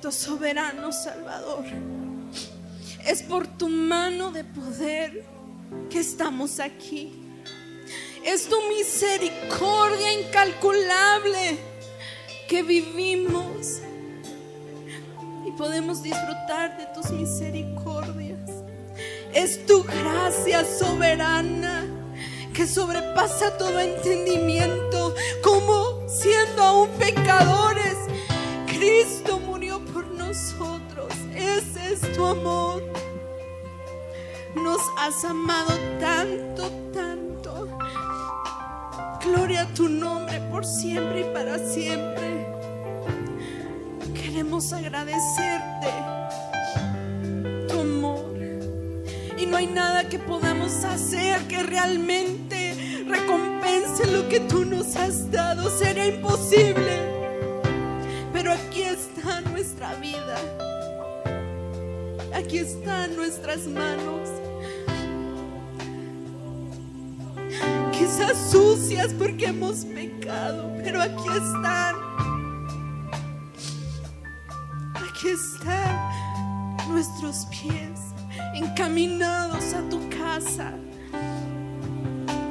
Soberano Salvador, es por tu mano de poder que estamos aquí. Es tu misericordia incalculable que vivimos y podemos disfrutar de tus misericordias. Es tu gracia soberana que sobrepasa todo entendimiento, como siendo aún pecadores, Cristo murió por nosotros. Ese es tu amor. Nos has amado tanto, tanto. Gloria a tu nombre por siempre y para siempre. Queremos agradecerte tu amor. Y no hay nada que podamos hacer que realmente recompense lo que tú nos has dado. Sería imposible. Pero aquí está nuestra vida. Aquí están nuestras manos. Quizás sucias porque hemos pecado, pero aquí están. Aquí están nuestros pies encaminados a tu casa.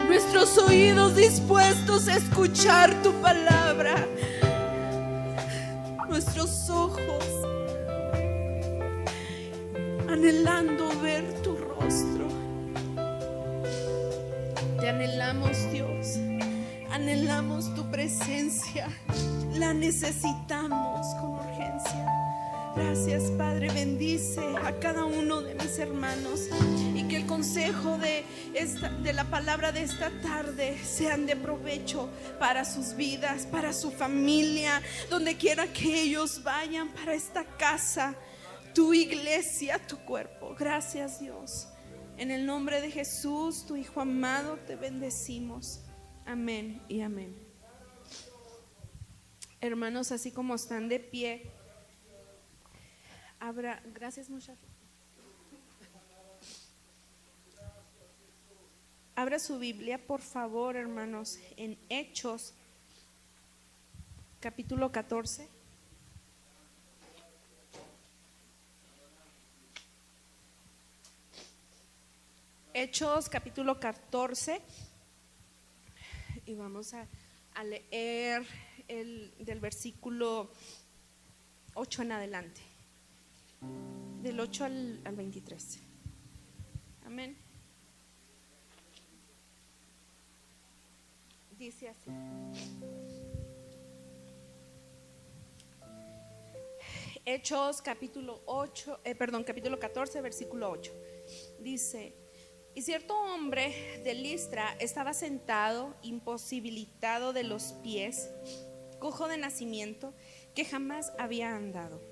Nuestros oídos dispuestos a escuchar tu palabra. Nuestros ojos anhelando ver tu rostro. Te anhelamos, Dios. Anhelamos tu presencia. La necesitamos con urgencia. Gracias, Padre. Bendice a cada uno de mis hermanos y que el consejo de la palabra de esta tarde sean de provecho para sus vidas, para su familia, donde quiera que ellos vayan, para esta casa, tu iglesia, tu cuerpo. Gracias, Dios. En el nombre de Jesús, tu Hijo amado, te bendecimos. Amén y amén. Hermanos, así como están de pie, gracias, muchachos. Abra su Biblia, por favor, hermanos, en Hechos, capítulo 14. Hechos, capítulo 14. Y vamos a leer del versículo 8 en adelante. Del 8 al 23. Amén. Dice así: Hechos capítulo 14, versículo 8. Dice: y cierto hombre de Listra estaba sentado, imposibilitado de los pies, cojo de nacimiento, que jamás había andado.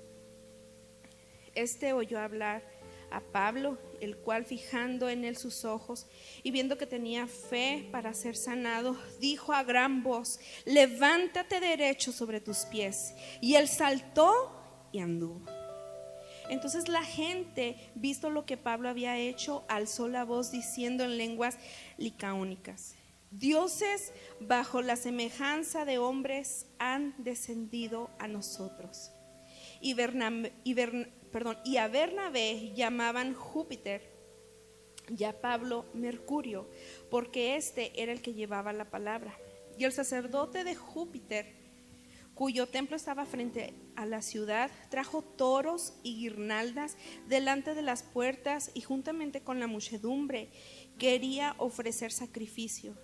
Este oyó hablar a Pablo, el cual, fijando en él sus ojos y viendo que tenía fe para ser sanado, dijo a gran voz: levántate derecho sobre tus pies. Y él saltó y anduvo. Entonces la gente, visto lo que Pablo había hecho, alzó la voz diciendo en lenguas licaónicas: dioses bajo la semejanza de hombres han descendido a nosotros. Y a Bernabé llamaban Júpiter y a Pablo Mercurio, porque este era el que llevaba la palabra. Y el sacerdote de Júpiter, cuyo templo estaba frente a la ciudad, trajo toros y guirnaldas delante de las puertas, y juntamente con la muchedumbre quería ofrecer sacrificios.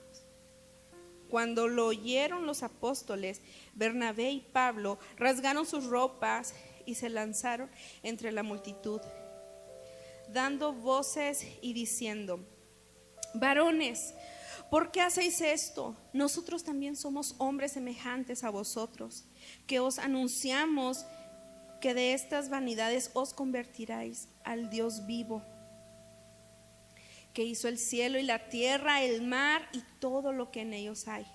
Cuando lo oyeron los apóstoles, Bernabé y Pablo rasgaron sus ropas y se lanzaron entre la multitud, dando voces y diciendo: varones, ¿por qué hacéis esto? Nosotros también somos hombres semejantes a vosotros, que os anunciamos que de estas vanidades os convertiráis al Dios vivo, que hizo el cielo y la tierra, el mar y todo lo que en ellos hay.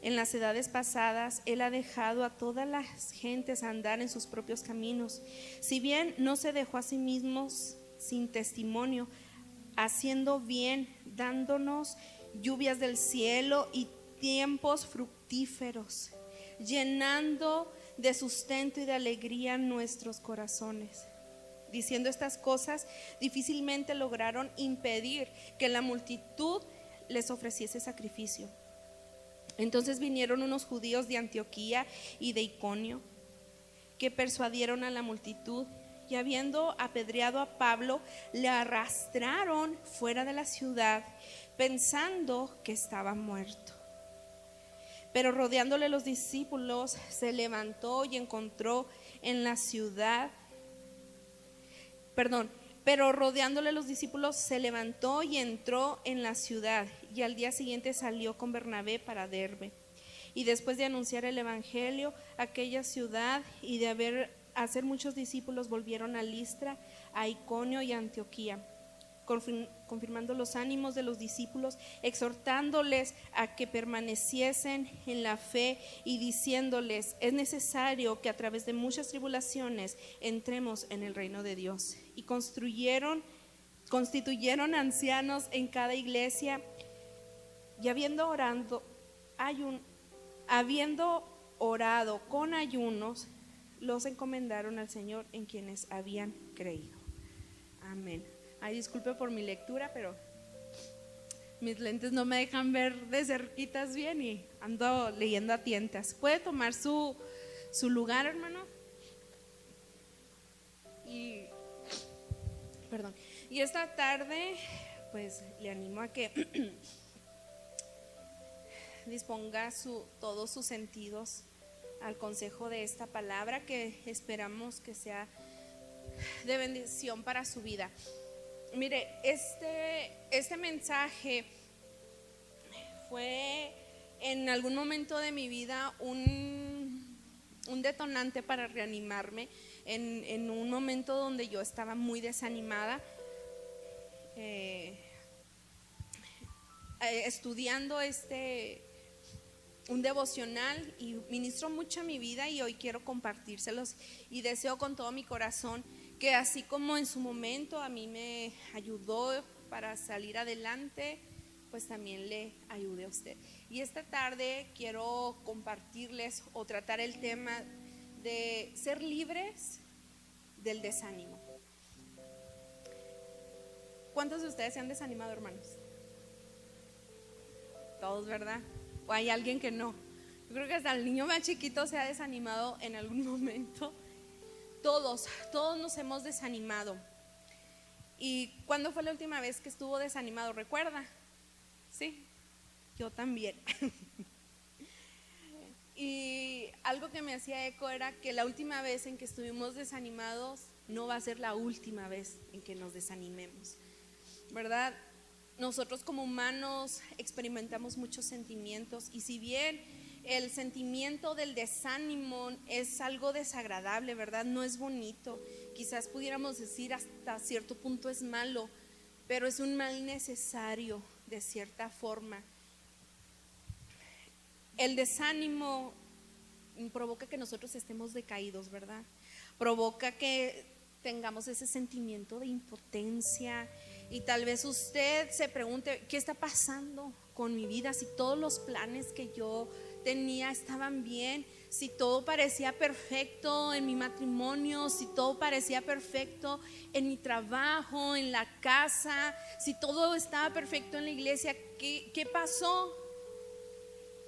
En las edades pasadas Él ha dejado a todas las gentes andar en sus propios caminos, si bien no se dejó a sí mismo sin testimonio, haciendo bien, dándonos lluvias del cielo y tiempos fructíferos, llenando de sustento y de alegría en nuestros corazones. Diciendo estas cosas, difícilmente lograron impedir que la multitud les ofreciese sacrificio. Entonces vinieron unos judíos de Antioquía y de Iconio, que persuadieron a la multitud, y habiendo apedreado a Pablo, le arrastraron fuera de la ciudad, pensando que estaba muerto. Pero rodeándole los discípulos, se levantó y encontró en la ciudad, pero rodeándole los discípulos se levantó y entró en la ciudad, y al día siguiente salió con Bernabé para Derbe. Y después de anunciar el evangelio a aquella ciudad y de hacer muchos discípulos, volvieron a Listra, a Iconio y a Antioquía, confirmando los ánimos de los discípulos, exhortándoles a que permaneciesen en la fe y diciéndoles: es necesario que a través de muchas tribulaciones entremos en el reino de Dios. Y constituyeron ancianos en cada iglesia, y habiendo orado con ayunos, los encomendaron al Señor en quienes habían creído. Amén. Ay, disculpe por mi lectura, pero mis lentes no me dejan ver de cerquitas bien y ando leyendo a tientas. ¿Puede tomar su lugar, hermano? Y esta tarde, pues le animo a que disponga todos sus sentidos al consejo de esta palabra, que esperamos que sea de bendición para su vida. Mire, este mensaje fue en algún momento de mi vida un detonante para reanimarme en un momento donde yo estaba muy desanimada, estudiando un devocional, y ministró mucho a mi vida, y hoy quiero compartírselos, y deseo con todo mi corazón que así como en su momento a mí me ayudó para salir adelante, pues también le ayude a usted. Y esta tarde quiero compartirles o tratar el tema de ser libres del desánimo. ¿Cuántos de ustedes se han desanimado, hermanos? Todos, ¿verdad? ¿O hay alguien que no? Yo creo que hasta el niño más chiquito se ha desanimado en algún momento. Todos nos hemos desanimado. ¿Y cuándo fue la última vez que estuvo desanimado? ¿Recuerda? Sí, yo también. Y algo que me hacía eco era que la última vez en que estuvimos desanimados no va a ser la última vez en que nos desanimemos, ¿verdad? Nosotros como humanos experimentamos muchos sentimientos, y si bien el sentimiento del desánimo es algo desagradable, ¿verdad? No es bonito, quizás pudiéramos decir hasta cierto punto es malo, pero es un mal necesario de cierta forma. El desánimo provoca que nosotros estemos decaídos, ¿verdad? Provoca que tengamos ese sentimiento de impotencia, y tal vez usted se pregunte: ¿qué está pasando con mi vida? Si todos los planes que yo tenía estaban bien, si todo parecía perfecto en mi matrimonio, si todo parecía perfecto en mi trabajo, en la casa, si todo estaba perfecto en la iglesia, ¿qué pasó?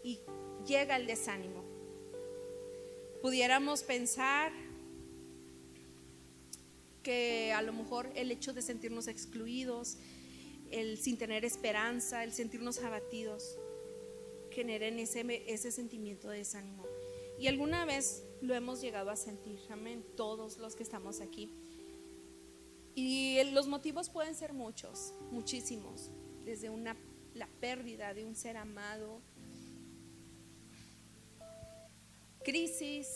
Y llega el desánimo. Pudiéramos pensar que a lo mejor el hecho de sentirnos excluidos, el sin tener esperanza, el sentirnos abatidos, generen ese sentimiento de desánimo. Y alguna vez lo hemos llegado a sentir, amén, todos los que estamos aquí. Y los motivos pueden ser muchos, muchísimos, desde la pérdida de un ser amado, crisis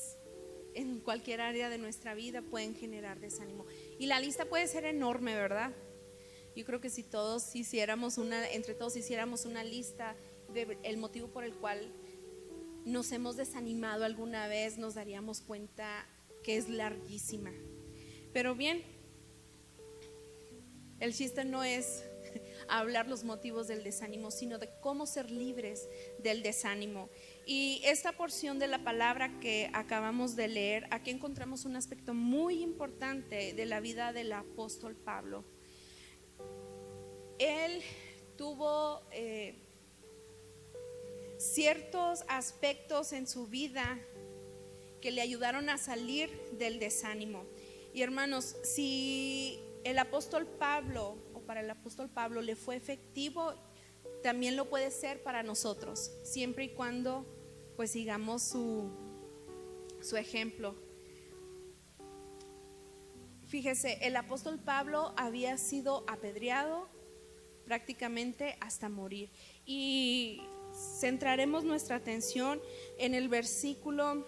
en cualquier área de nuestra vida pueden generar desánimo. Y la lista puede ser enorme, ¿verdad? Yo creo que si todos hiciéramos entre todos hiciéramos una lista del motivo por el cual nos hemos desanimado alguna vez, nos daríamos cuenta que es larguísima. Pero bien, el chiste no es a hablar los motivos del desánimo, sino de cómo ser libres del desánimo. Y esta porción de la palabra que acabamos de leer, aquí encontramos un aspecto muy importante de la vida del apóstol Pablo. Él tuvo ciertos aspectos en su vida que le ayudaron a salir del desánimo. Y hermanos, si el apóstol Pablo, o para el apóstol Pablo le fue efectivo, también lo puede ser para nosotros, siempre y cuando pues sigamos su ejemplo. Fíjese, el apóstol Pablo había sido apedreado prácticamente hasta morir, y centraremos nuestra atención en el versículo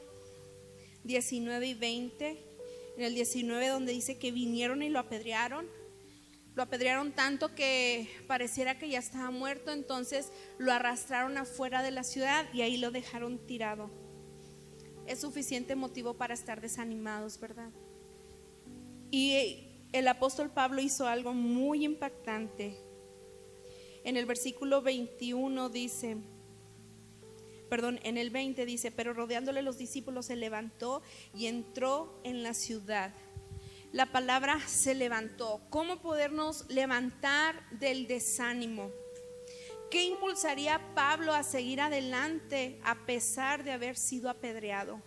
19 y 20. En el 19, donde dice que vinieron y lo apedrearon tanto que pareciera que ya estaba muerto. Entonces lo arrastraron afuera de la ciudad y ahí lo dejaron tirado. Es suficiente motivo para estar desanimados, ¿verdad? Y el apóstol Pablo hizo algo muy impactante. En el versículo 21 dice, en el 20 dice: pero rodeándole los discípulos se levantó y entró en la ciudad. La palabra se levantó. ¿Cómo podernos levantar del desánimo? ¿Qué impulsaría a Pablo a seguir adelante a pesar de haber sido apedreado?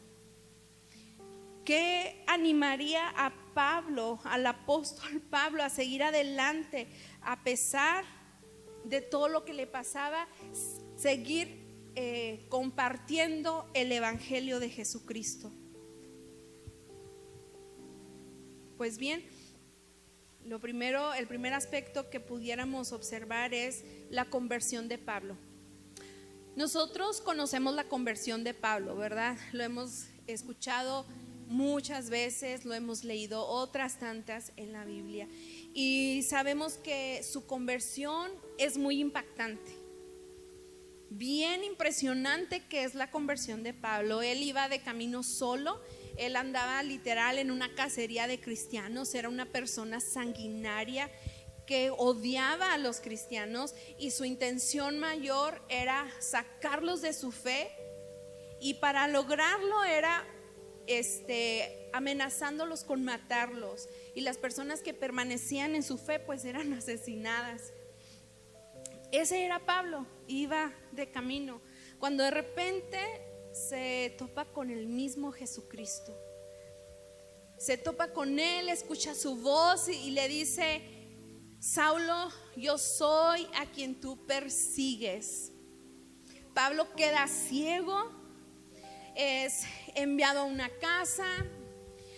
¿Qué animaría a Pablo, al apóstol Pablo, a seguir adelante a pesar de todo lo que le pasaba? Seguir compartiendo el evangelio de Jesucristo. Pues bien, el primer aspecto que pudiéramos observar es la conversión de Pablo. Nosotros conocemos la conversión de Pablo, ¿verdad? Lo hemos escuchado muchas veces, lo hemos leído otras tantas en la Biblia, y sabemos que su conversión es muy impactante. Bien impresionante que es la conversión de Pablo. Él iba de camino solo, él andaba literal en una cacería de cristianos, era una persona sanguinaria que odiaba a los cristianos, y su intención mayor era sacarlos de su fe, y para lograrlo era amenazándolos con matarlos, y las personas que permanecían en su fe pues eran asesinadas. Ese era Pablo, iba de camino, cuando de repente se topa con el mismo Jesucristo. Se topa con él, escucha su voz y le dice: Saulo, yo soy a quien tú persigues. Pablo queda ciego, es enviado a una casa.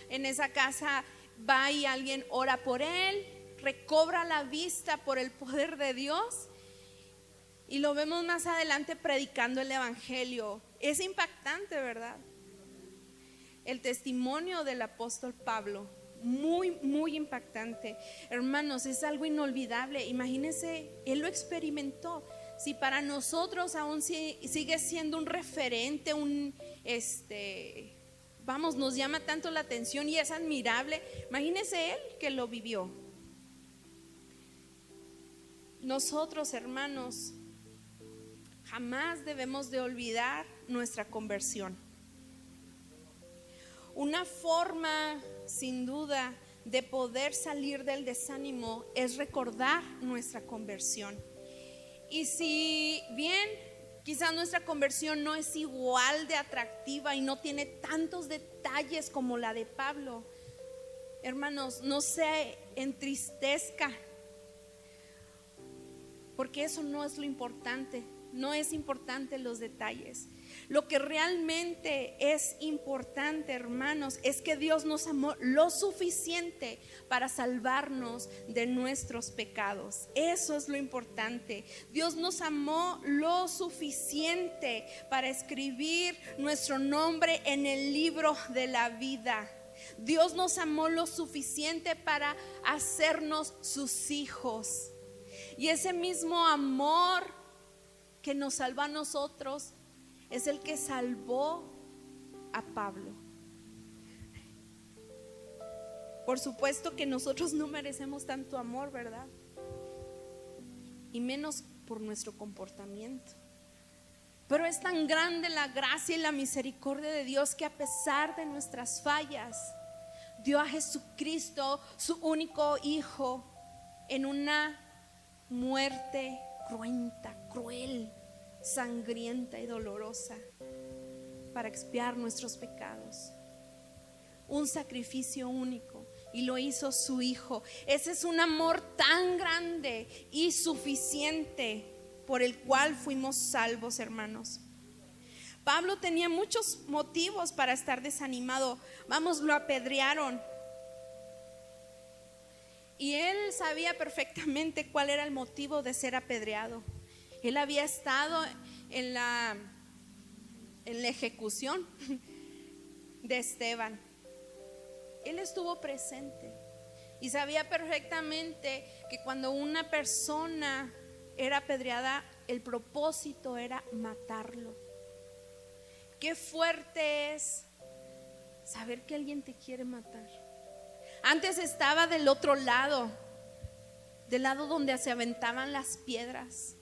En esa casa va y alguien ora por él, recobra la vista por el poder de Dios, y lo vemos más adelante predicando el evangelio. Es impactante, ¿verdad? El testimonio del apóstol Pablo, muy, muy impactante. Hermanos, es algo inolvidable. Imagínense, él lo experimentó. Si para nosotros aún sigue siendo un referente, nos llama tanto la atención y es admirable, imagínense él que lo vivió. Nosotros, hermanos, jamás debemos de olvidar nuestra conversión. Una forma, sin duda, de poder salir del desánimo es recordar nuestra conversión. Y si bien quizás nuestra conversión no es igual de atractiva y no tiene tantos detalles como la de Pablo, hermanos, no se entristezca, porque eso no es lo importante. No es importante los detalles. Lo que realmente es importante, hermanos, es que Dios nos amó lo suficiente para salvarnos de nuestros pecados. Eso es lo importante. Dios nos amó lo suficiente para escribir nuestro nombre en el libro de la vida. Dios nos amó lo suficiente para hacernos sus hijos. Y ese mismo amor que nos salva a nosotros es el que salvó a Pablo. Por supuesto que nosotros no merecemos tanto amor, ¿verdad? y menos por nuestro comportamiento. Pero es tan grande la gracia y la misericordia de Dios que a pesar de nuestras fallas, dio a Jesucristo, su único Hijo, en una muerte cruenta, cruel, sangrienta y dolorosa, para expiar nuestros pecados. Un sacrificio único, y lo hizo su Hijo. Ese es un amor tan grande y suficiente por el cual fuimos salvos, hermanos. Pablo tenía muchos motivos para estar desanimado. Vamos, lo apedrearon. Y él sabía perfectamente cuál era el motivo de ser apedreado. Él había estado en la ejecución de Esteban. Él estuvo presente y sabía perfectamente que cuando una persona era apedreada, el propósito era matarlo. Qué fuerte es saber que alguien te quiere matar. Antes estaba del otro lado, del lado donde se aventaban las piedras.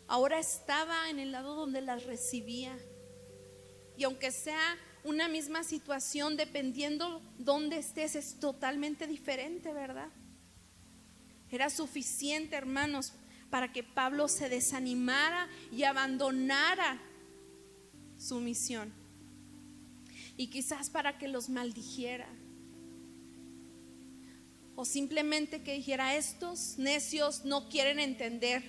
Ahora estaba en el lado donde las recibía. Y aunque sea una misma situación, dependiendo dónde estés, es totalmente diferente, ¿verdad? Era suficiente, hermanos, para que Pablo se desanimara y abandonara su misión. Y quizás para que los maldijera, o simplemente que dijera: estos necios no quieren entender,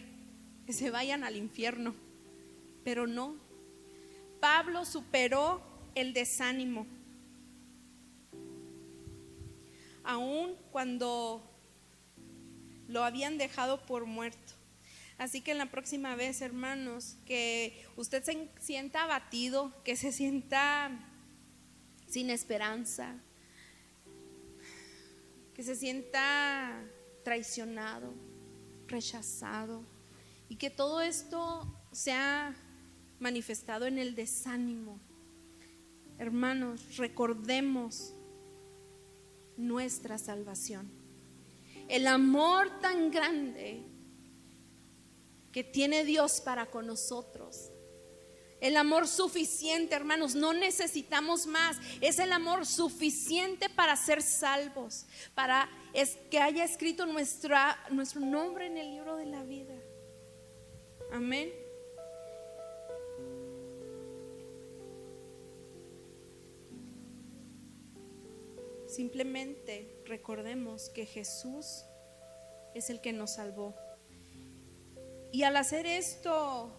que se vayan al infierno. Pero no, Pablo superó el desánimo, aun cuando lo habían dejado por muerto. Así que en la próxima vez, hermanos, que usted se sienta abatido, que se sienta sin esperanza, que se sienta traicionado, rechazado, y que todo esto se ha manifestado en el desánimo, hermanos, recordemos nuestra salvación, el amor tan grande que tiene Dios para con nosotros. El amor suficiente, hermanos, no necesitamos más. Es el amor suficiente para ser salvos, para que haya escrito nuestro nombre en el libro de la vida. Amén. Simplemente recordemos que Jesús es el que nos salvó. Y al hacer esto,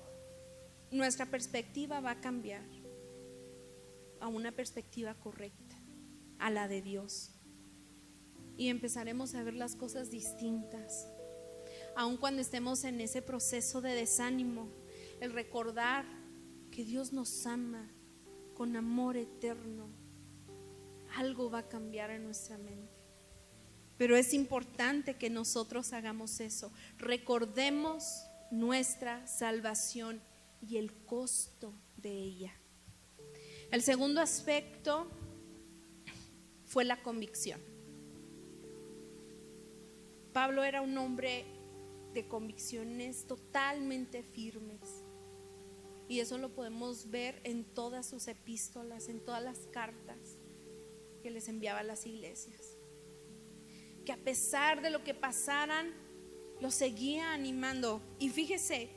nuestra perspectiva va a cambiar a una perspectiva correcta, a la de Dios. Y empezaremos a ver las cosas distintas. Aun cuando estemos en ese proceso de desánimo, el recordar que Dios nos ama con amor eterno, algo va a cambiar en nuestra mente. Pero es importante que nosotros hagamos eso. Recordemos nuestra salvación y el costo de ella. El segundo aspecto fue la convicción. Pablo era un hombre de convicciones totalmente firmes, y eso lo podemos ver en todas sus epístolas, en todas las cartas que les enviaba a las iglesias, que a pesar de lo que pasaran, lo seguía animando. Y fíjese,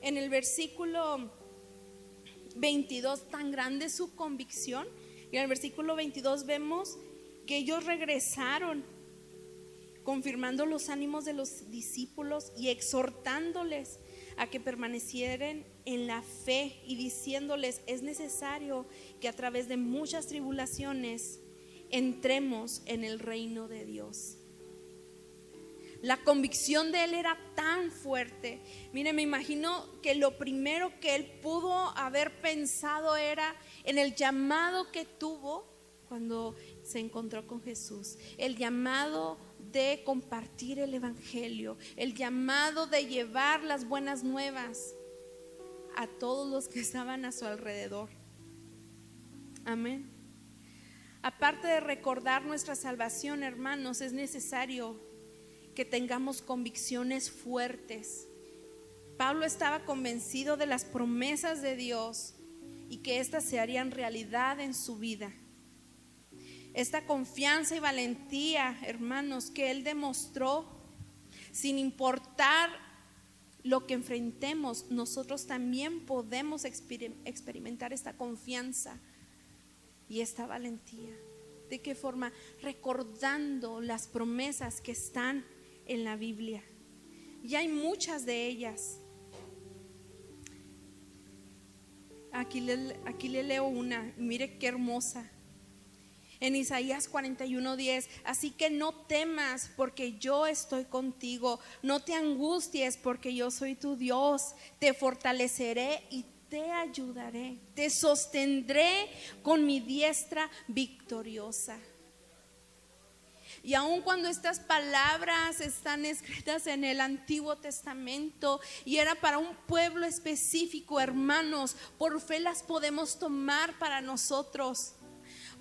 en el versículo 22, tan grande su convicción, y en el versículo 22 vemos que ellos regresaron, confirmando los ánimos de los discípulos y exhortándoles a que permanecieran en la fe, y diciéndoles: es necesario que a través de muchas tribulaciones entremos en el reino de Dios. La convicción de él era tan fuerte. Mire, me imagino que lo primero que él pudo haber pensado era en el llamado que tuvo cuando se encontró con Jesús, el llamado de compartir el evangelio, el llamado de llevar las buenas nuevas a todos los que estaban a su alrededor. Amén. Aparte de recordar nuestra salvación, hermanos, es necesario que tengamos convicciones fuertes Pablo estaba convencido de las promesas de Dios y que éstas se harían realidad en su vida. Esta confianza y valentía, hermanos, que él demostró, sin importar lo que enfrentemos, nosotros también podemos experimentar esta confianza y esta valentía. ¿De qué forma? Recordando las promesas que están en la Biblia. Y hay muchas de ellas. Aquí le leo una, mire qué hermosa. En Isaías 41:10, así que no temas porque yo estoy contigo, no te angusties porque yo soy tu Dios, te fortaleceré y te ayudaré, te sostendré con mi diestra victoriosa. Y aun cuando estas palabras están escritas en el Antiguo Testamento y era para un pueblo específico, hermanos, por fe las podemos tomar para nosotros.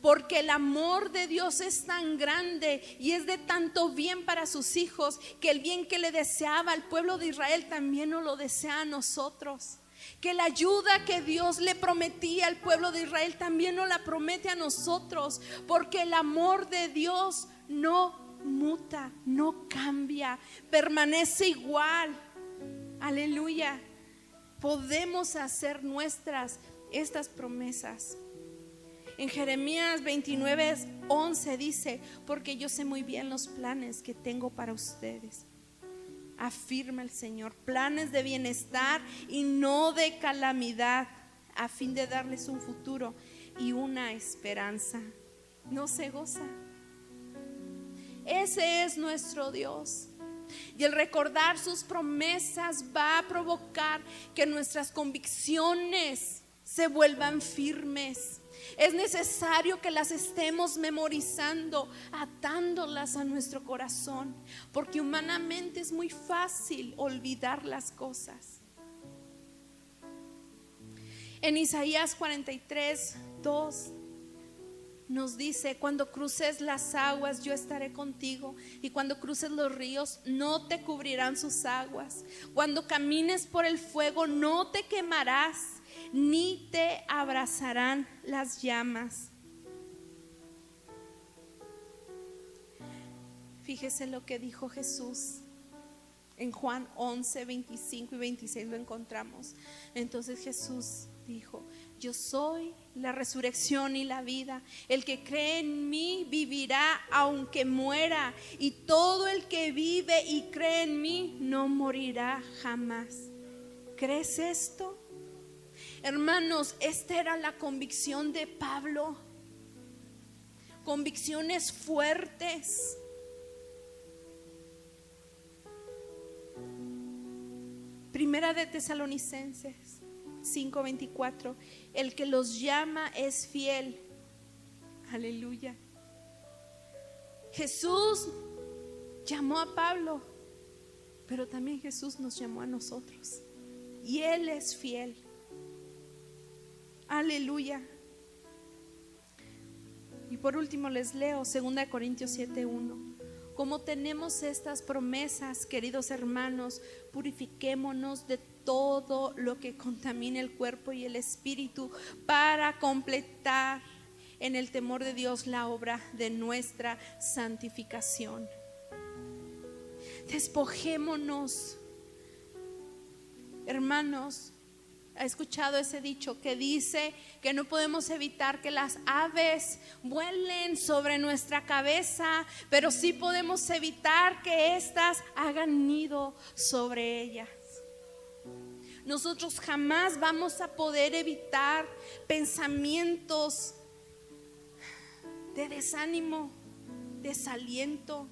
Porque el amor de Dios es tan grande y es de tanto bien para sus hijos, que el bien que le deseaba al pueblo de Israel también nos lo desea a nosotros. Que la ayuda que Dios le prometía al pueblo de Israel también nos la promete a nosotros. Porque el amor de Dios no muta, no cambia, permanece igual. Aleluya. Podemos hacer nuestras estas promesas. En Jeremías 29:11 dice, porque yo sé muy bien los planes que tengo para ustedes, afirma el Señor, planes de bienestar y no de calamidad, a fin de darles un futuro y una esperanza. ¿No se goza? Ese es nuestro Dios. Y el recordar sus promesas va a provocar que nuestras convicciones se vuelvan firmes. Es necesario que las estemos memorizando, atándolas a nuestro corazón, porque humanamente es muy fácil olvidar las cosas. En Isaías 43:2 nos dice, cuando cruces las aguas yo estaré contigo, y cuando cruces los ríos no te cubrirán sus aguas. Cuando camines por el fuego no te quemarás, ni te abrazarán las llamas. Fíjese lo que dijo Jesús en Juan 11:25-26 lo encontramos. Entonces Jesús dijo, yo soy la resurrección y la vida. El que cree en mí vivirá aunque muera, y todo el que vive y cree en mí no morirá jamás. ¿Crees esto? Hermanos, esta era la convicción de Pablo. Convicciones fuertes. Primera de Tesalonicenses 5:24, el que los llama es fiel. Aleluya. Jesús llamó a Pablo, pero también Jesús nos llamó a nosotros, y Él es fiel. Aleluya. Y por último les leo 2 Corintios 7:1. Como tenemos estas promesas, queridos hermanos, purifiquémonos de todo lo que contamine el cuerpo y el espíritu, para completar en el temor de Dios la obra de nuestra santificación. Despojémonos, hermanos. ¿Ha escuchado ese dicho que dice que no podemos evitar que las aves vuelen sobre nuestra cabeza, pero sí podemos evitar que éstas hagan nido sobre ellas? Nosotros jamás vamos a poder evitar pensamientos de desánimo, desaliento,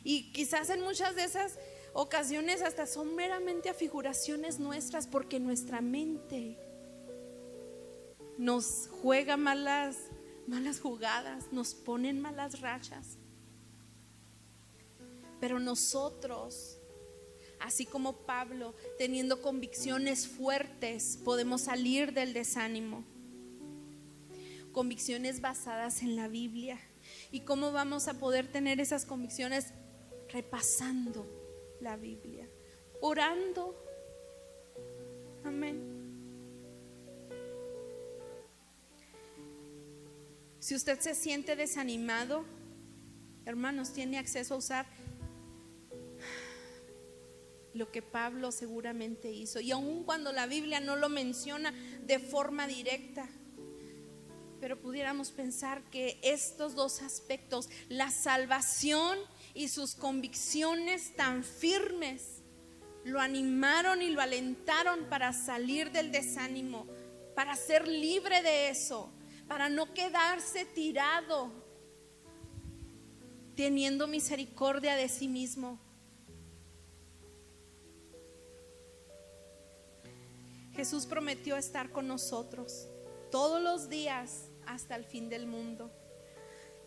y quizás en muchas de esas ocasiones hasta son meramente afiguraciones nuestras, porque nuestra mente nos juega malas jugadas, nos ponen malas rachas. Pero nosotros, así como Pablo, teniendo convicciones fuertes, podemos salir del desánimo. Convicciones basadas en la Biblia. ¿Y cómo vamos a poder tener esas convicciones? Repasando la Biblia, orando, Amén. Si usted se siente desanimado, hermanos, tiene acceso a usar lo que Pablo seguramente hizo. Y aun cuando la Biblia no lo menciona de forma directa, pero pudiéramos pensar que estos dos aspectos, la salvación y sus convicciones tan firmes, lo animaron y lo alentaron para salir del desánimo, para ser libre de eso, para no quedarse tirado, teniendo misericordia de sí mismo. Jesús prometió estar con nosotros todos los días hasta el fin del mundo.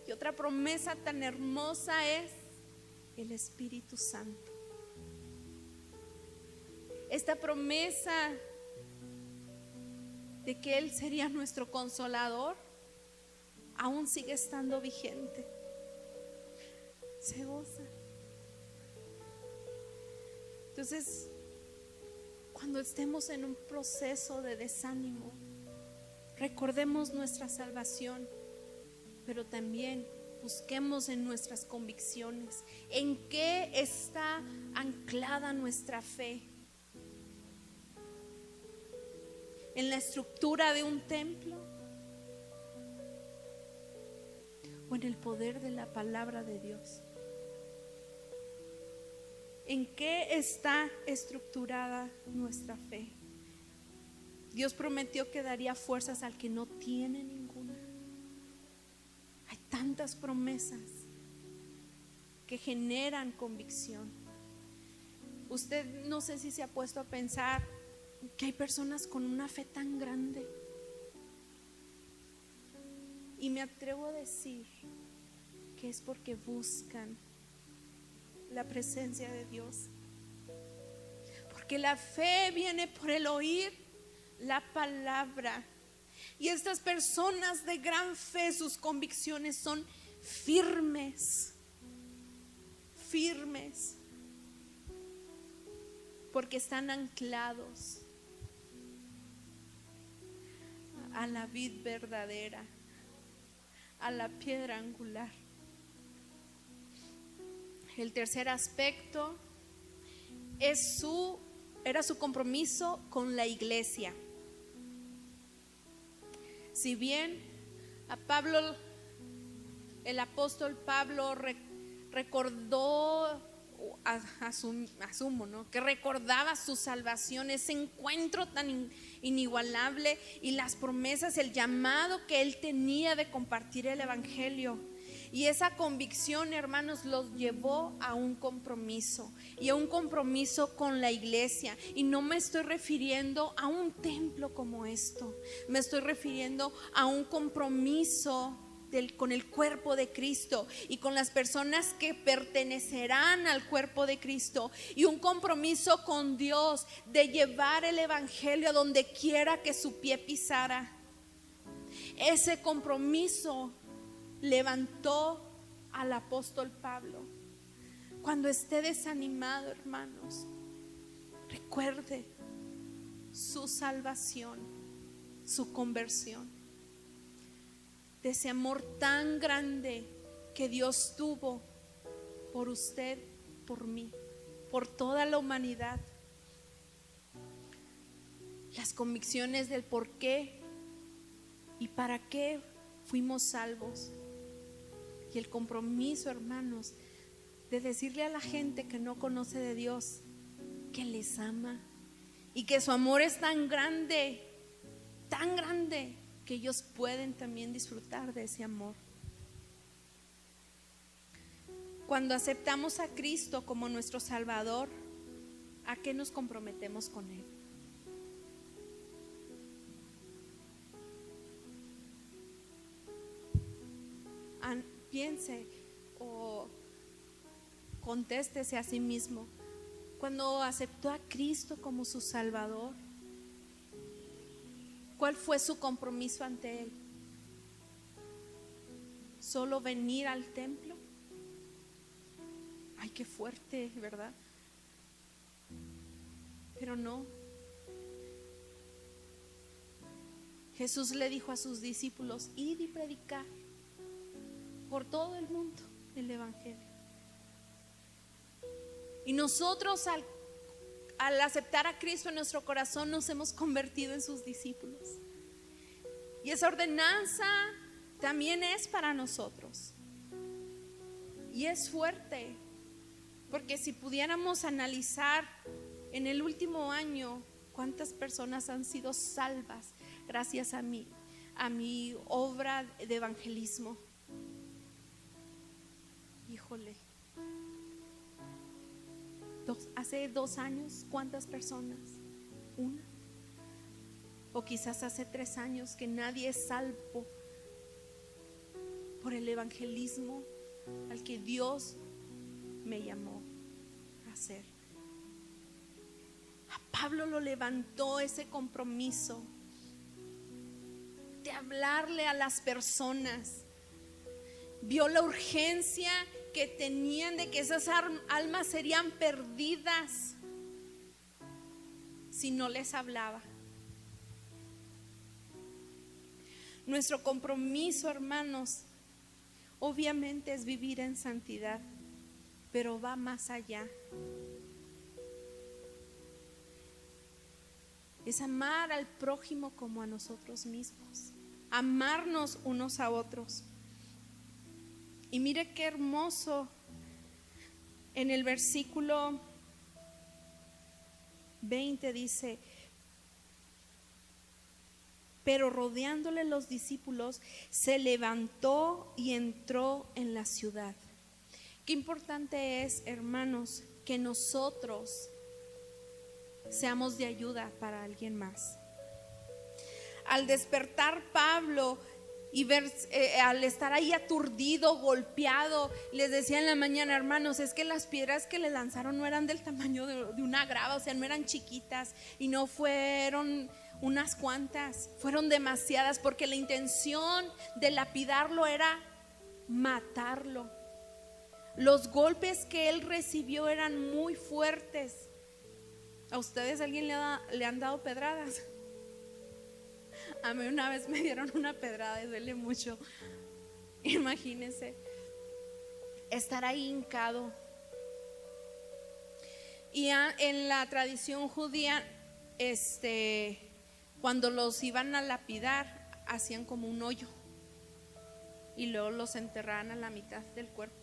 Y otra promesa tan hermosa es el Espíritu Santo. Esta promesa de que Él sería nuestro consolador aún sigue estando vigente. Se goza. Entonces, cuando estemos en un proceso de desánimo, recordemos nuestra salvación, pero también busquemos en nuestras convicciones, en qué está anclada nuestra fe. ¿En la estructura de un templo? ¿O en el poder de la palabra de Dios? ¿En qué está estructurada nuestra fe? Dios prometió que daría fuerzas al que no tiene ninguna. Hay tantas promesas que generan convicción. Usted no sé si se ha puesto a pensar que hay personas con una fe tan grande. Y me atrevo a decir que es porque buscan la presencia de Dios. Porque la fe viene por el oír la palabra. Y estas personas de gran fe, sus convicciones son firmes. Firmes. Porque están anclados a la vid verdadera, a la piedra angular. El tercer aspecto era su compromiso con la iglesia. Si bien a Pablo, el apóstol Pablo recordó, asumo, ¿no?, que recordaba su salvación, ese encuentro tan inigualable y las promesas, el llamado que él tenía de compartir el evangelio. Y esa convicción, hermanos, los llevó a un compromiso, y a un compromiso con la iglesia. Y no me estoy refiriendo a un templo como esto, me estoy refiriendo a un compromiso con el cuerpo de Cristo y con las personas que pertenecerán al cuerpo de Cristo, y un compromiso con Dios de llevar el evangelio a donde quiera que su pie pisara. Ese compromiso levantó al apóstol Pablo. Cuando esté desanimado, hermanos, recuerde su salvación, su conversión, de ese amor tan grande que Dios tuvo por usted, por mí, por toda la humanidad. Las convicciones del por qué y para qué fuimos salvos. Y el compromiso, hermanos, de decirle a la gente que no conoce de Dios que les ama y que su amor es tan grande que ellos pueden también disfrutar de ese amor. Cuando aceptamos a Cristo como nuestro Salvador, ¿a qué nos comprometemos con Él? Piense o contéstese a sí mismo. Cuando aceptó a Cristo como su Salvador, ¿cuál fue su compromiso ante Él? ¿Solo venir al templo? Ay, qué fuerte, ¿verdad? Pero no. Jesús le dijo a sus discípulos: id y predicar por todo el mundo el evangelio. Y nosotros al aceptar a Cristo en nuestro corazón nos hemos convertido en sus discípulos. Y esa ordenanza también es para nosotros. Y es fuerte, porque si pudiéramos analizar en el último año cuántas personas han sido salvas gracias a mi obra de evangelismo. Híjole, hace 2 años, ¿cuántas personas? Una. O quizás hace 3 años que nadie es salvo por el evangelismo al que Dios me llamó a hacer. A Pablo lo levantó ese compromiso de hablarle a las personas. Vio la urgencia que tenían de que esas almas serían perdidas si no les hablaba. Nuestro compromiso, hermanos, obviamente es vivir en santidad, pero va más allá. Es amar al prójimo como a nosotros mismos, amarnos unos a otros. Y mire qué hermoso, en el versículo 20 dice: pero rodeándole los discípulos, se levantó y entró en la ciudad. Qué importante es, hermanos, que nosotros seamos de ayuda para alguien más. Al despertar Pablo y ver, al estar ahí aturdido, golpeado, les decía en la mañana: hermanos, es que las piedras que le lanzaron no eran del tamaño de una grava, o sea, no eran chiquitas, y no fueron unas cuantas, fueron demasiadas, porque la intención de lapidarlo era matarlo. Los golpes que él recibió eran muy fuertes. ¿A ustedes alguien le han dado pedradas? A mí una vez me dieron una pedrada y duele mucho. Imagínense estar ahí hincado. Y en la tradición judía, cuando los iban a lapidar, hacían como un hoyo y luego los enterraban a la mitad del cuerpo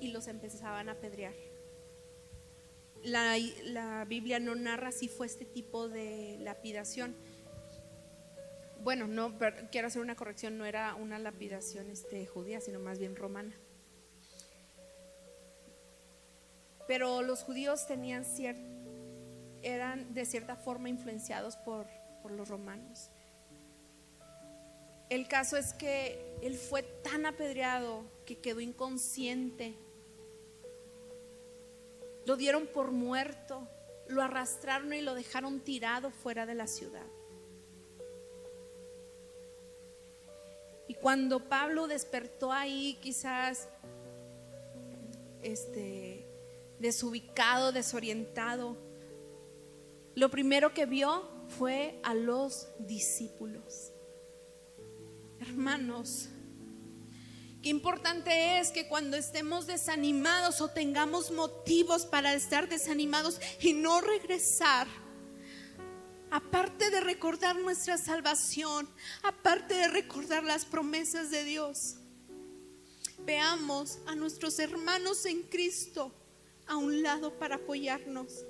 y los empezaban a apedrear. La Biblia no narra si fue este tipo de lapidación. Bueno, no, quiero hacer una corrección, no era una lapidación judía, sino más bien romana. Pero los judíos eran de cierta forma influenciados por los romanos. El caso es que él fue tan apedreado que quedó inconsciente. Lo dieron por muerto, lo arrastraron y lo dejaron tirado fuera de la ciudad. Y cuando Pablo despertó ahí, quizás desubicado, desorientado, lo primero que vio fue a los discípulos. Hermanos, qué importante es que cuando estemos desanimados o tengamos motivos para estar desanimados y no regresar, aparte de recordar nuestra salvación, aparte de recordar las promesas de Dios, veamos a nuestros hermanos en Cristo a un lado para apoyarnos,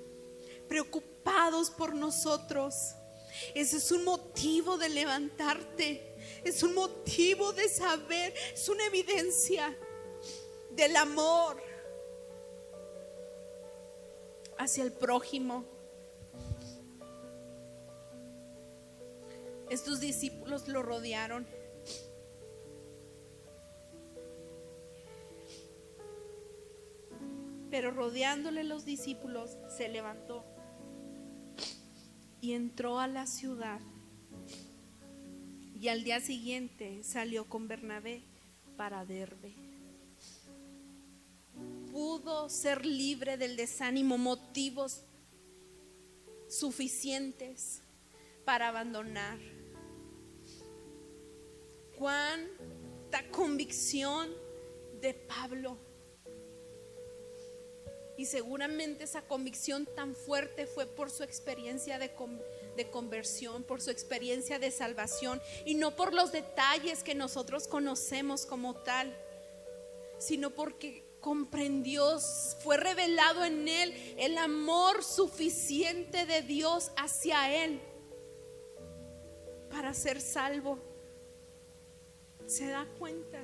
preocupados por nosotros. Ese es un motivo de levantarte. Es un motivo de saber, es una evidencia del amor hacia el prójimo. Estos discípulos lo rodearon. Pero rodeándole los discípulos, se levantó y entró a la ciudad. Y al día siguiente salió con Bernabé para Derbe. Pudo ser libre del desánimo, motivos suficientes para abandonar. Cuánta convicción de Pablo. Y seguramente esa convicción tan fuerte fue por su experiencia de conversión, por su experiencia de salvación, y no por los detalles que nosotros conocemos como tal, sino porque comprendió, fue revelado en él el amor suficiente de Dios hacia él para ser salvo. ¿Se da cuenta?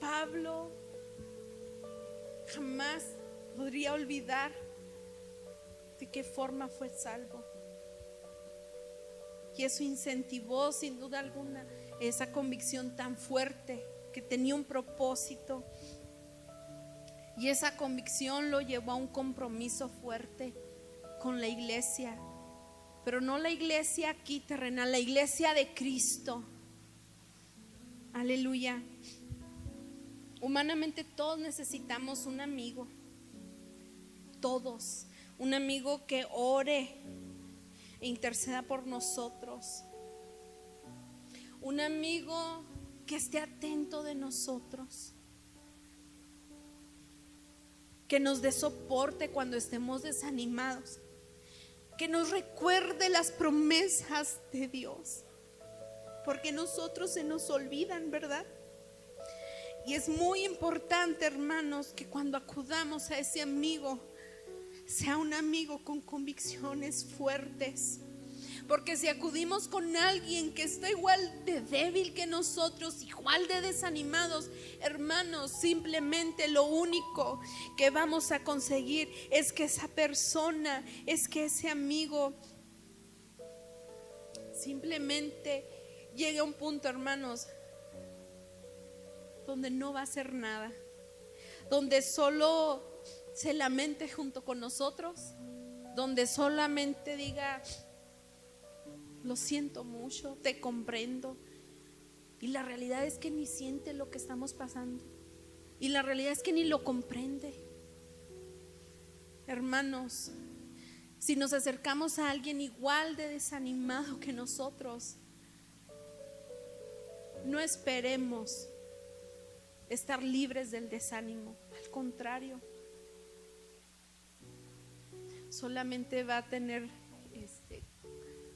Pablo jamás podría olvidar de qué forma fue salvo. Y eso incentivó sin duda alguna esa convicción tan fuerte, que tenía un propósito. Y esa convicción lo llevó a un compromiso fuerte con la iglesia, pero no la iglesia aquí terrenal, la iglesia de Cristo. Aleluya. Humanamente todos necesitamos un amigo, todos, un amigo que ore e interceda por nosotros, un amigo que esté atento de nosotros, que nos dé soporte cuando estemos desanimados, que nos recuerde las promesas de Dios, porque nosotros se nos olvidan, ¿verdad? Y es muy importante, hermanos, que cuando acudamos a ese amigo, sea un amigo con convicciones fuertes. Porque si acudimos con alguien que está igual de débil que nosotros, igual de desanimados, hermanos, simplemente lo único que vamos a conseguir es que esa persona, es que ese amigo simplemente llegue a un punto, hermanos, donde no va a hacer nada, donde solo se lamente junto con nosotros, donde solamente diga: lo siento mucho, te comprendo. Y la realidad es que ni siente lo que estamos pasando, y la realidad es que ni lo comprende. Hermanos, si nos acercamos a alguien igual de desanimado que nosotros, no esperemos estar libres del desánimo. Al contrario, solamente va a tener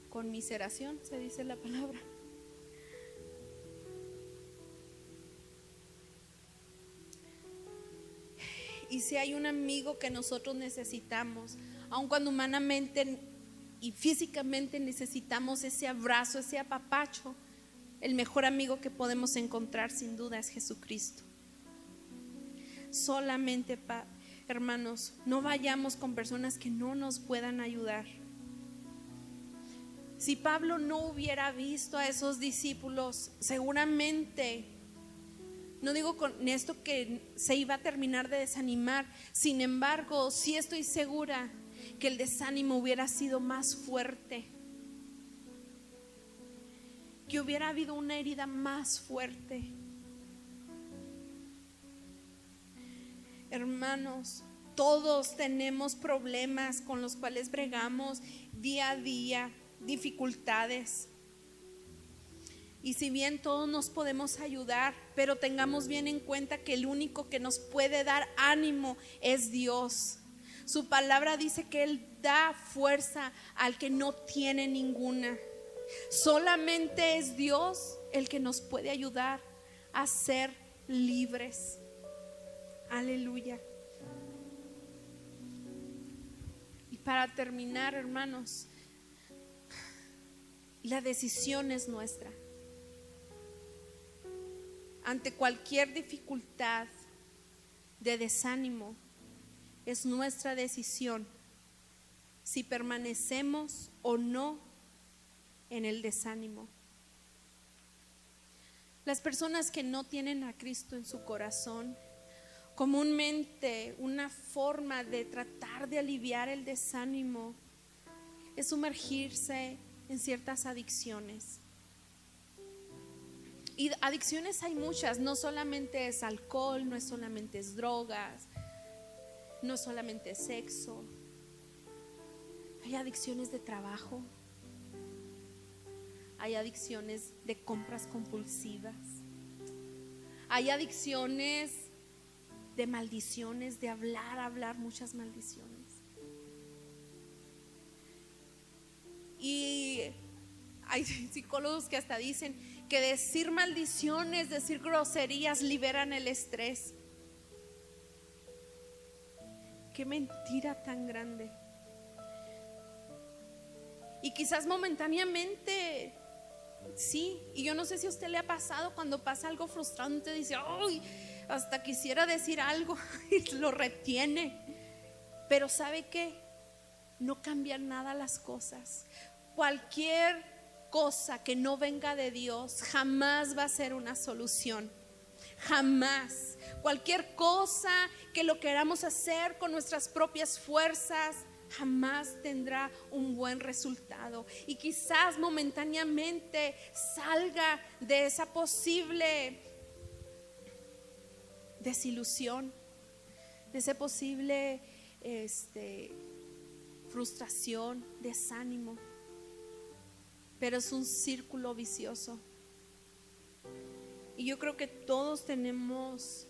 conmiseración, se dice la palabra. Y si hay un amigo que nosotros necesitamos, aun cuando humanamente y físicamente necesitamos ese abrazo, ese apapacho, el mejor amigo que podemos encontrar sin duda es Jesucristo. Solamente, hermanos, no vayamos con personas que no nos puedan ayudar. Si Pablo no hubiera visto a esos discípulos, seguramente, no digo con esto que se iba a terminar de desanimar, sin embargo, sí estoy segura que el desánimo hubiera sido más fuerte, que hubiera habido una herida más fuerte. Hermanos, todos tenemos problemas con los cuales bregamos día a día, dificultades. Y si bien todos nos podemos ayudar, pero tengamos bien en cuenta que el único que nos puede dar ánimo es Dios. Su palabra dice que Él da fuerza al que no tiene ninguna. Solamente es Dios el que nos puede ayudar a ser libres. Aleluya. Y para terminar, hermanos, la decisión es nuestra. Ante cualquier dificultad de desánimo, es nuestra decisión si permanecemos o no en el desánimo. Las personas que no tienen a Cristo en su corazón, comúnmente una forma de tratar de aliviar el desánimo es sumergirse en ciertas adicciones. Y adicciones hay muchas, no solamente es alcohol, no solamente es drogas, no solamente es sexo. Hay adicciones de trabajo, hay adicciones de compras compulsivas, hay adicciones de maldiciones, de hablar muchas maldiciones. Y hay psicólogos que hasta dicen que decir maldiciones, decir groserías liberan el estrés. Qué mentira tan grande. Y quizás momentáneamente, sí, y yo no sé si a usted le ha pasado cuando pasa algo frustrante, dice, ay, hasta quisiera decir algo y lo retiene. Pero ¿sabe qué? No cambian nada las cosas. Cualquier cosa que no venga de Dios jamás va a ser una solución. Jamás. Cualquier cosa que lo queramos hacer con nuestras propias fuerzas jamás tendrá un buen resultado. Y quizás momentáneamente salga de esa posible desilusión, de ese posible frustración, desánimo. Pero es un círculo vicioso. Y yo creo que todos tenemos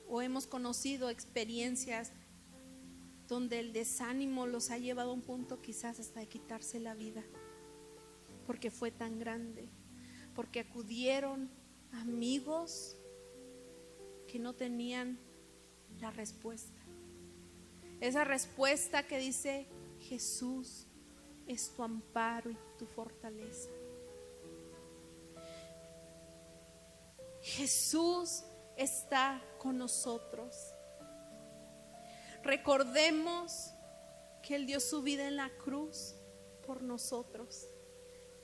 o hemos conocido experiencias donde el desánimo los ha llevado a un punto quizás hasta de quitarse la vida, porque fue tan grande, porque acudieron amigos que no tenían la respuesta. Esa respuesta que dice: Jesús es tu amparo y tu fortaleza. Jesús está con nosotros. Recordemos que Él dio su vida en la cruz por nosotros,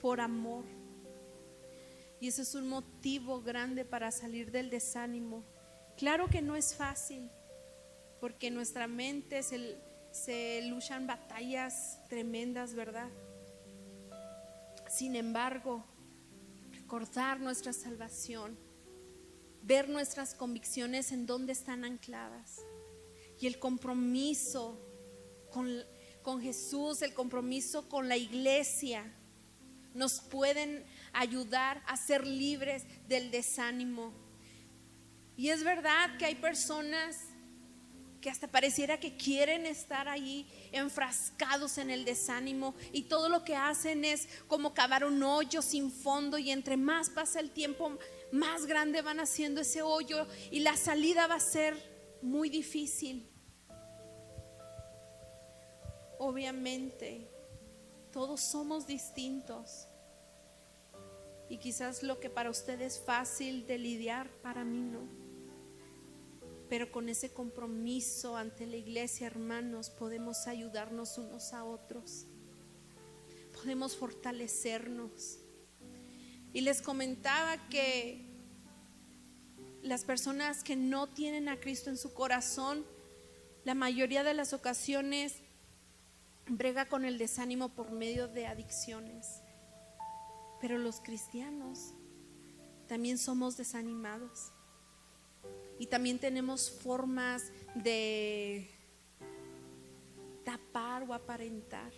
por amor. Y ese es un motivo grande para salir del desánimo. Claro que no es fácil, porque en nuestra mente se luchan batallas tremendas, ¿verdad? Sin embargo, recordar nuestra salvación, ver nuestras convicciones en dónde están ancladas, y el compromiso con Jesús, el compromiso con la iglesia, nos pueden ayudar a ser libres del desánimo. Y es verdad que hay personas que hasta pareciera que quieren estar ahí enfrascados en el desánimo, y todo lo que hacen es como cavar un hoyo sin fondo, y entre más pasa el tiempo, más grande van haciendo ese hoyo, y la salida va a ser muy difícil. Obviamente, todos somos distintos, y quizás lo que para usted es fácil de lidiar, para mí no. Pero con ese compromiso ante la iglesia, hermanos, podemos ayudarnos unos a otros, podemos fortalecernos. Y les comentaba que las personas que no tienen a Cristo en su corazón, la mayoría de las ocasiones brega con el desánimo por medio de adicciones. Pero los cristianos también somos desanimados, y también tenemos formas de tapar o aparentar.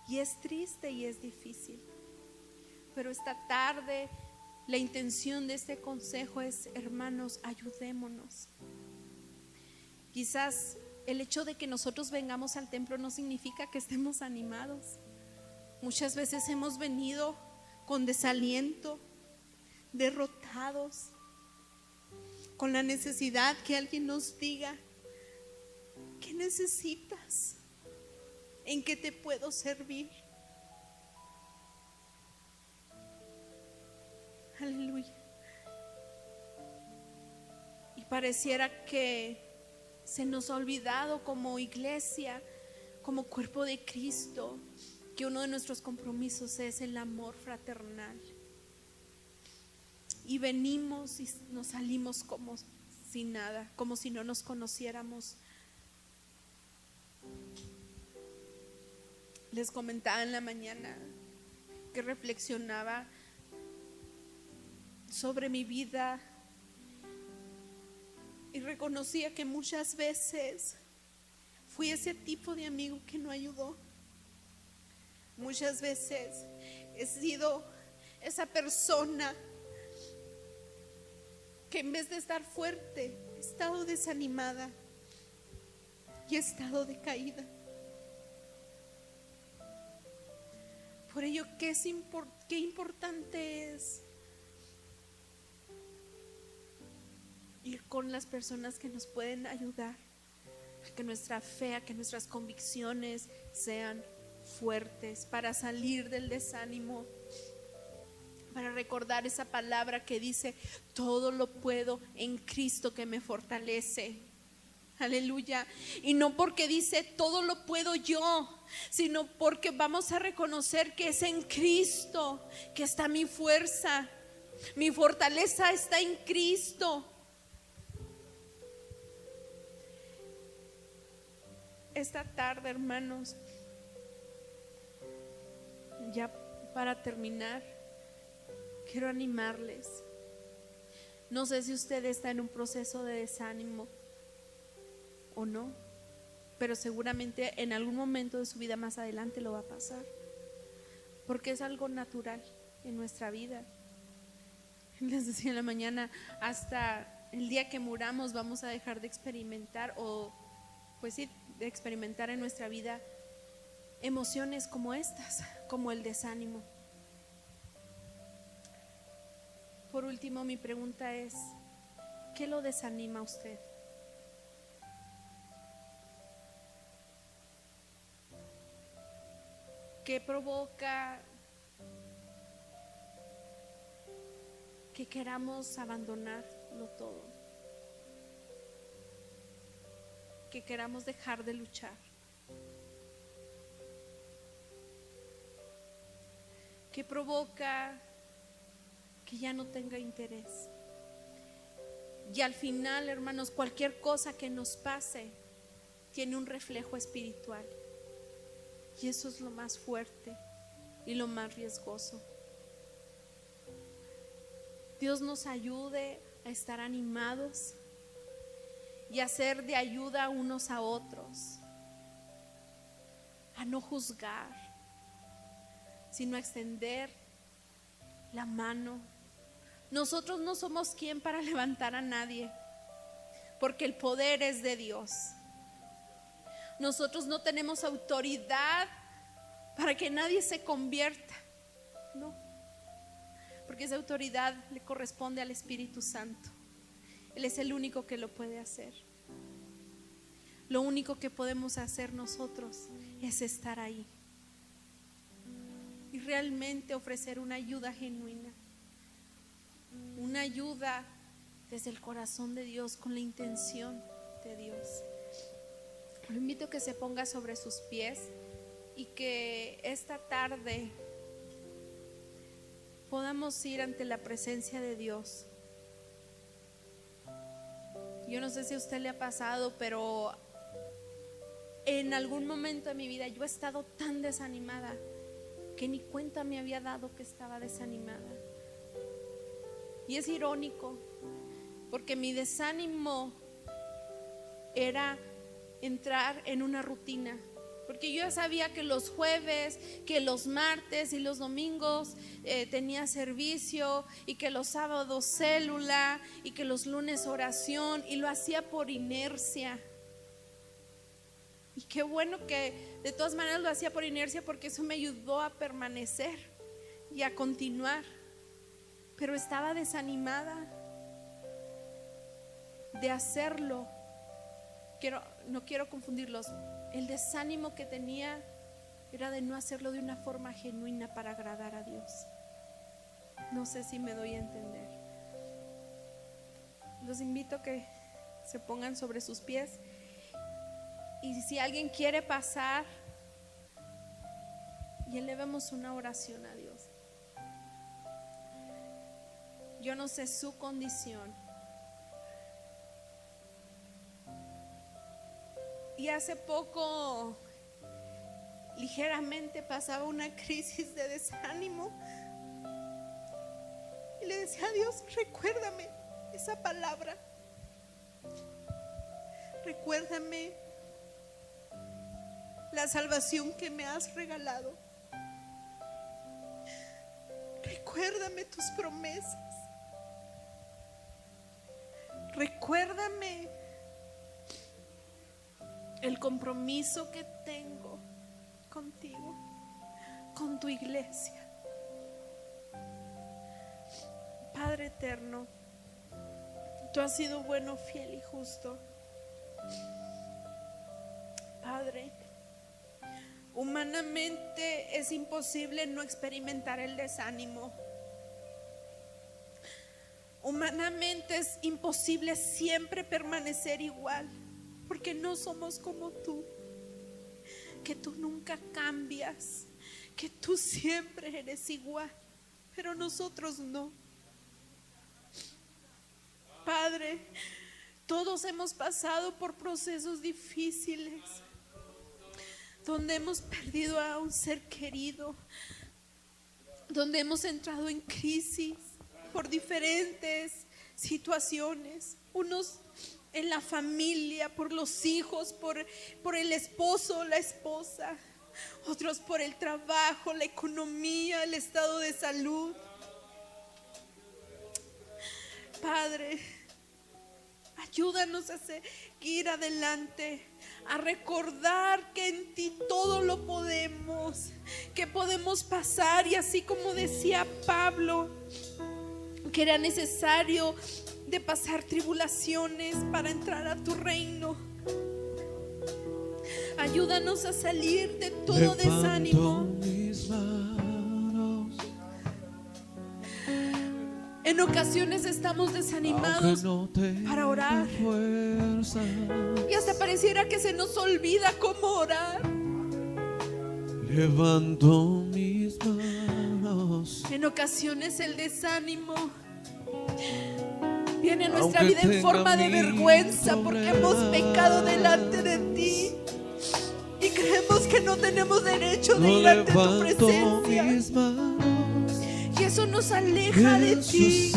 Y es triste y es difícil. Pero esta tarde la intención de este consejo es: hermanos, ayudémonos. Quizás el hecho de que nosotros vengamos al templo no significa que estemos animados. Muchas veces hemos venido con desaliento, derrotados, con la necesidad que alguien nos diga: ¿qué necesitas? ¿En qué te puedo servir? Aleluya. Y pareciera que se nos ha olvidado como iglesia, como cuerpo de Cristo, que uno de nuestros compromisos es el amor fraternal. Y venimos y nos salimos como sin nada, como si no nos conociéramos. Les comentaba en la mañana que reflexionaba sobre mi vida Y reconocía que muchas veces fui ese tipo de amigo que no ayudó. Muchas veces he sido esa persona que en vez de estar fuerte, he estado desanimada y he estado decaída. Por ello, qué importante es ir con las personas que nos pueden ayudar a que nuestra fe, a que nuestras convicciones sean fuertes, para salir del desánimo, para recordar esa palabra que dice: todo lo puedo en Cristo que me fortalece. Aleluya. Y no porque dice todo lo puedo yo, sino porque vamos a reconocer que es en Cristo que está mi fuerza. Mi fortaleza está en Cristo. Esta tarde, hermanos, ya para terminar, quiero animarles. No sé si usted está en un proceso de desánimo o no, pero seguramente en algún momento de su vida más adelante lo va a pasar, porque es algo natural en nuestra vida. Les decía en la mañana, hasta el día que muramos vamos a dejar de experimentar, o pues sí, de experimentar en nuestra vida emociones como estas, como el desánimo. Por último, mi pregunta es: ¿qué lo desanima a usted? ¿Qué provoca que queramos abandonarlo todo? Que queramos dejar de luchar. ¿Qué provoca que ya no tenga interés? Y al final, hermanos, cualquier cosa que nos pase tiene un reflejo espiritual. Y eso es lo más fuerte y lo más riesgoso. Dios nos ayude a estar animados y a ser de ayuda unos a otros, a no juzgar, sino a extender la mano. Nosotros no somos quien para levantar a nadie, porque el poder es de Dios. Nosotros no tenemos autoridad para que nadie se convierta, no, porque esa autoridad le corresponde al Espíritu Santo. Él es el único que lo puede hacer. Lo único que podemos hacer nosotros es estar ahí y realmente ofrecer una ayuda genuina, una ayuda desde el corazón de Dios, con la intención de Dios. Lo invito a que se ponga sobre sus pies y que esta tarde podamos ir ante la presencia de Dios. Yo no sé si a usted le ha pasado, pero en algún momento de mi vida yo he estado tan desanimada que ni cuenta me había dado que estaba desanimada. Y es irónico, porque mi desánimo era entrar en una rutina, porque yo ya sabía que los jueves, que los martes y los domingos tenía servicio, y que los sábados célula, y que los lunes oración, y lo hacía por inercia. Y qué bueno que de todas maneras lo hacía por inercia, porque eso me ayudó a permanecer y a continuar. Pero estaba desanimada de hacerlo. No quiero confundirlos. El desánimo que tenía era de no hacerlo de una forma genuina para agradar a Dios. No sé si me doy a entender. Los invito a que se pongan sobre sus pies, y si alguien quiere pasar, y elevemos una oración a Dios. Yo no sé su condición, y hace poco ligeramente pasaba una crisis de desánimo, y le decía a Dios: recuérdame esa palabra, Recuérdame la salvación que me has regalado. Recuérdame tus promesas. Recuérdame el compromiso que tengo contigo, con tu iglesia. Padre eterno, tú has sido bueno, fiel y justo. Padre, humanamente es imposible no experimentar el desánimo. Humanamente es imposible siempre permanecer igual, porque no somos como tú, que tú nunca cambias, que tú siempre eres igual, pero nosotros no. Padre, todos hemos pasado por procesos difíciles, donde hemos perdido a un ser querido, donde hemos entrado en crisis por diferentes situaciones, unos en la familia, por los hijos, por el esposo o la esposa, otros por el trabajo, la economía, el estado de salud. Padre, ayúdanos a seguir adelante, a recordar que en ti todo lo podemos, que podemos pasar, y así como decía Pablo, que era necesario de pasar tribulaciones para entrar a tu reino. Ayúdanos a salir de todo desánimo. En ocasiones estamos desanimados para orar, y hasta pareciera que se nos olvida cómo orar. Levanto mis manos. En ocasiones el desánimo viene a nuestra vida en forma de vergüenza, porque hemos pecado delante de ti y creemos que no tenemos derecho de ir ante tu presencia, y eso nos aleja de ti.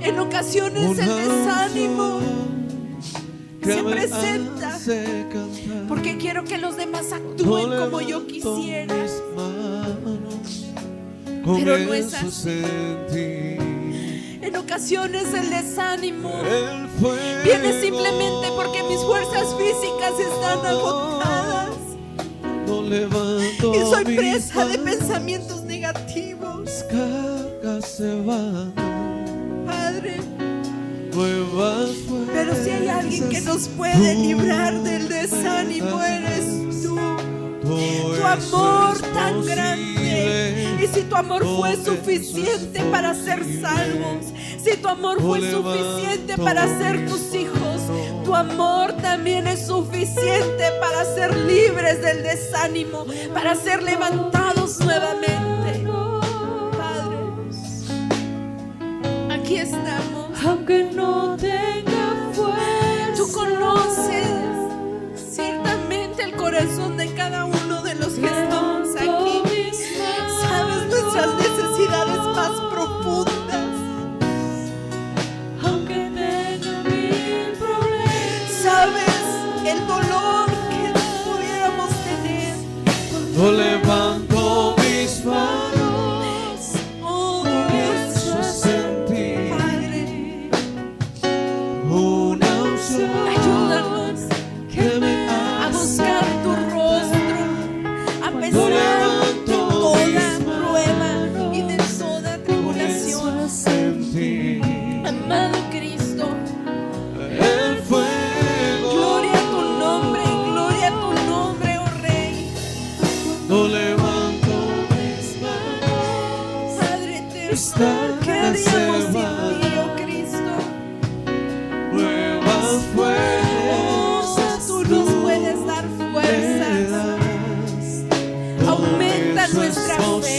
En ocasiones el desánimo se presenta porque quiero que los demás actúen como yo quisiera, pero no es así. En ocasiones el desánimo viene simplemente porque mis fuerzas físicas están agotadas y soy presa de pensamientos negativos. Padre, pero si hay alguien que nos puede librar del desánimo, eres tú. Tu amor tan grande. Y si tu amor fue suficiente para ser salvos, si tu amor fue suficiente para ser tus hijos, tu amor también es suficiente para ser libres del desánimo, para ser levantados nuevamente. Padre, aquí estamos. Aunque no tenga fuerza, Tú conoces ciertamente el corazón de cada uno de los que estamos aquí. Sabes nuestras necesidades más profundas. aunque tenga mil problemas, Sabes el dolor que pudiéramos tener. No levanto mis manos. Oh Pienso en ti. Padre, Una unción ayúdanos que me a hace buscar tu rostro, a pesar de toda prueba y de toda tribulación. sentir Amado Cristo, el fuego. gloria a tu nombre, oh Rey. No levanto mis manos. Padre eterno, ¿qué haríamos sin ti, oh Cristo? Nuevas Oh, fuerzas tú nos puedes dar fuerzas. Aumenta nuestra fe.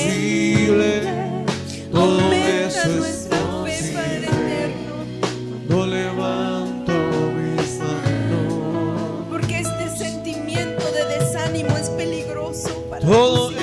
Aumenta nuestra fe, Padre eterno. No levanto mis manos. Porque este sentimiento de desánimo es peligroso para Todo nosotros.